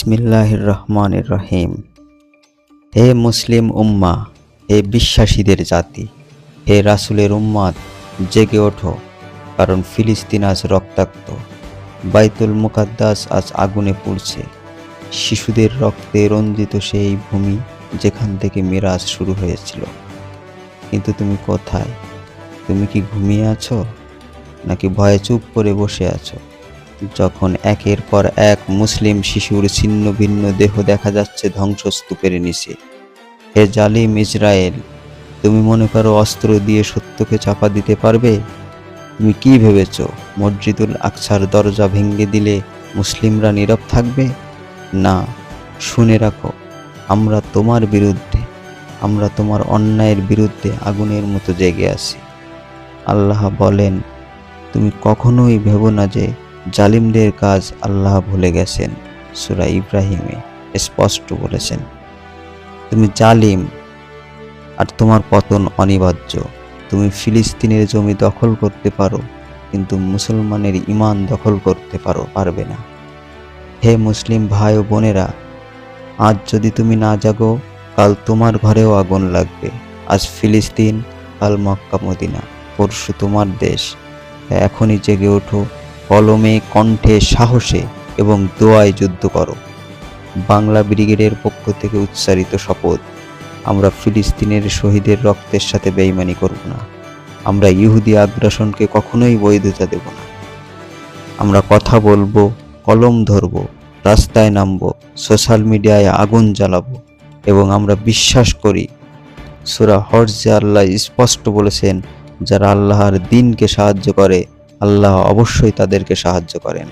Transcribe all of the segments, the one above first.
বিসমিল্লাহির রহমানির রহিম। হে মুসলিম উম্মাহ, হে বিশ্বাসীদের জাতি, হে রাসূলের উম্মত, জেগে ওঠো, কারণ ফিলিস্তিন আজ রক্তাক্ত, বাইতুল মুকাদ্দাস আজ আগুনে পুড়ছে। শিশুদের রক্তে রঞ্জিত সেই ভূমি যেখান থেকে মিরাজ শুরু হয়েছিল। কিন্তু তুমি কোথায়? তুমি কি ঘুমিয়ে আছো, নাকি ভয়ে চুপ করে বসে আছো? যখন একের পর এক মুসলিম শিশুর ছিন্ন ভিন্ন দেহ দেখা যাচ্ছে ধ্বংসস্তূপের নিচে। হে জালিম ইসরায়েল, তুমি মনে করো অস্ত্র দিয়ে সত্যকে চাপা দিতে পারবে? তুমি কি ভেবেছ মসজিদুল আকসার দরজা ভেঙে দিলে মুসলিমরা নীরব থাকবে? না, শুনে রাখো, আমরা তোমার বিরুদ্ধে, আমরা তোমার অন্যায়ের বিরুদ্ধে আগুনের মতো জেগে আছি। আল্লাহ বলেন, তুমি কখনোই ভেবো না যে জালিমদের কাজ আল্লাহ ভুলে গেছেন। সূরা ইব্রাহিমে স্পষ্ট বলেছেন, তুমি জালিম আর তোমার পতন অনিবার্য। তুমি ফিলিস্তিনের জমি দখল করতে পারো, কিন্তু মুসলমানের ঈমান দখল করতে পারবে না। হে মুসলিম ভাই ও বোনেরা, আজ যদি তুমি না জাগো, কাল তোমার ঘরেও আগুন লাগবে। আজ ফিলিস্তিন, কাল মক্কা মদিনা, পরশু তোমার দেশ। এখনই জেগে ওঠো, কলমে, কণ্ঠে, সাহসে এবং দোয়ায় যুদ্ধ করো। বাংলা ব্রিগেডের পক্ষ থেকে উচ্চারিত শপথ, আমরা ফিলিস্তিনের শহীদের রক্তের সাথে বেইমানি করব না। আমরা ইহুদি আগ্রাসনকে কখনোই বৈধতা দেব না। আমরা কথা বলবো, কলম ধরবো, রাস্তায় নামবো, সোশ্যাল মিডিয়ায় আগুন জ্বালাবো এবং আমরা বিশ্বাস করি, সূরা হজ্জে আল্লাহ স্পষ্ট বলেছেন, যারা আল্লাহর দ্বীনকে সাহায্য করে, আল্লাহ অবশ্যই তাদেরকে সাহায্য করেন।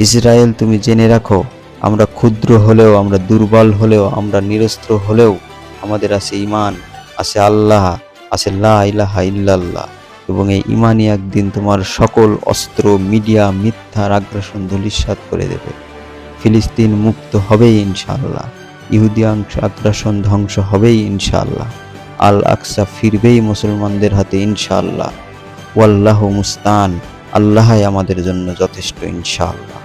ইসরায়েল, তুমি জেনে রাখো, আমরা ক্ষুদ্র হলেও, আমরা দুর্বল হলেও, আমরা নিরস্ত্র হলেও আমাদের আছে ঈমান, আছে আল্লাহ, আছে লা ইলাহা ইল্লাল্লাহ। এবং এই ঈমানই একদিন তোমার সকল অস্ত্র, মিডিয়া, মিথ্যার আগ্রাসন ধূলিসাৎ করে দেবে। ফিলিস্তিন মুক্ত হবেই ইনশাআল্লাহ, ইহুদি আগ্রাসন ধ্বংস হবেই ইনশাআল্লাহ, আল আকসা ফিরবেই মুসলমানদের হাতে ইনশাআল্লাহ। ওয়াল্লাহু মুস্তান, আল্লাহই আমাদের জন্য যথেষ্ট ইনশাআল্লাহ।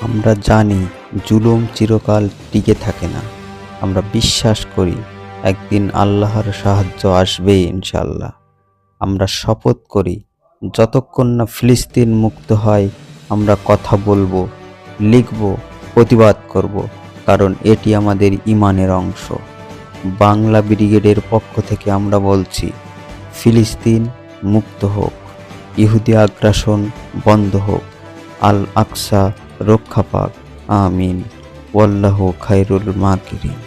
আমরা জানি জুলুম চিরকাল টিকে থাকে না। আমরা বিশ্বাস করি একদিন আল্লাহর সাহায্য আসবেই ইনশাআল্লাহ। আমরা শপথ করি, যতক্ষণ না ফিলিস্তিন মুক্ত হয়, আমরা কথা বলবো, লিখব, প্রতিবাদ করব, কারণ এটি আমাদের ঈমানের অংশ। বাংলা ব্রিগেডের পক্ষ থেকে আমরা বলছি, ফিলিস্তিন মুক্ত হোক, ইহুদি আগ্রাসন বন্ধ হোক, আল আকসা রক্ষা পাক, আমিন। ওয়াল্লাহু খায়রুল মাকিরিন।